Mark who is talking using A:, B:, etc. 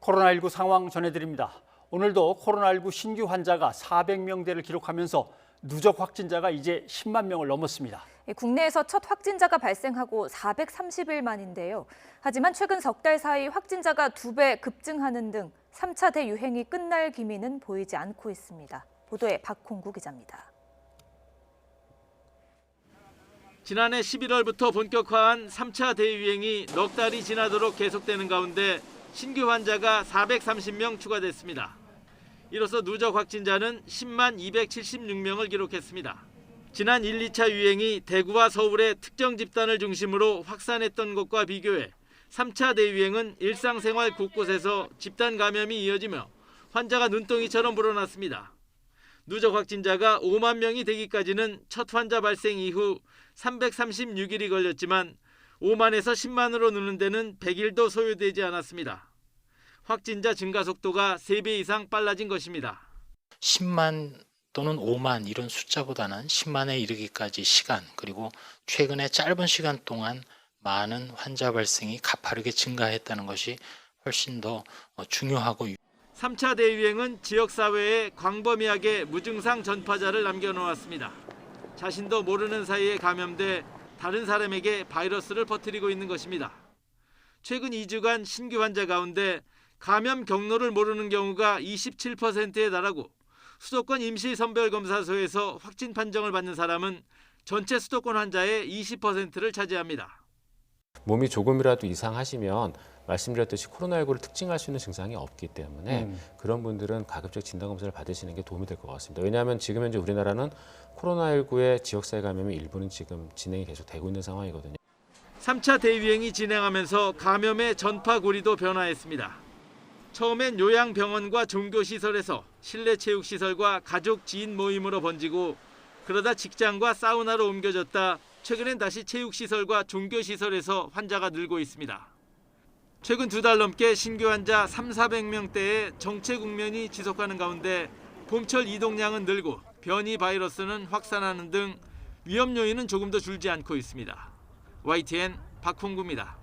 A: 코로나19 상황 전해드립니다. 오늘도 코로나19 신규 환자가 400명대를 기록하면서 누적 확진자가 이제 10만 명을 넘었습니다.
B: 국내에서 첫 확진자가 발생하고 430일 만인데요. 하지만 최근 석 달 사이 확진자가 2배 급증하는 등 3차 대유행이 끝날 기미는 보이지 않고 있습니다. 보도에 박홍구 기자입니다.
C: 지난해 11월부터 본격화한 3차 대유행이 넉 달이 지나도록 계속되는 가운데 신규 환자가 430명 추가됐습니다. 이로써 누적 확진자는 10만 276명을 기록했습니다. 지난 1, 2차 유행이 대구와 서울의 특정 집단을 중심으로 확산했던 것과 비교해 3차 대유행은 일상생활 곳곳에서 집단 감염이 이어지며 환자가 눈덩이처럼 불어났습니다. 누적 확진자가 5만 명이 되기까지는 첫 환자 발생 이후 336일이 걸렸지만 5만에서 10만으로 느는 데는 100일도 소요되지 않았습니다. 확진자 증가 속도가 3배 이상 빨라진 것입니다.
D: 10만 또는 5만 이런 숫자보다는 10만에 이르기까지 시간, 그리고 최근에 짧은 시간 동안 많은 환자 발생이 가파르게 증가했다는 것이 훨씬 더 중요하고
C: 3차 대유행은 지역사회에 광범위하게 무증상 전파자를 남겨놓았습니다. 자신도 모르는 사이에 감염돼 다른 사람에게 바이러스를 퍼뜨리고 있는 것입니다. 최근 2주간 신규 환자 가운데 감염 경로를 모르는 경우가 27%에 달하고 수도권 임시선별검사소에서 확진 판정을 받는 사람은 전체 수도권 환자의 20%를 차지합니다.
E: 몸이 조금이라도 이상하시면 말씀드렸듯이 코로나19를 특징할 수 있는 증상이 없기 때문에 그런 분들은 가급적 진단검사를 받으시는 게 도움이 될 것 같습니다. 왜냐하면 지금 현재 우리나라는 코로나19의 지역사회 감염이 일부는 지금 진행이 계속 되고 있는 상황이거든요.
C: 3차 대유행이 진행하면서 감염의 전파 고리도 변화했습니다. 처음엔 요양병원과 종교시설에서 실내 체육시설과 가족 지인 모임으로 번지고 그러다 직장과 사우나로 옮겨졌다 최근엔 다시 체육시설과 종교시설에서 환자가 늘고 있습니다. 최근 2달 넘게 신규 환자 3,400명대의 정체 국면이 지속하는 가운데 봄철 이동량은 늘고 변이 바이러스는 확산하는 등 위험 요인은 조금도 줄지 않고 있습니다. YTN 박홍구입니다.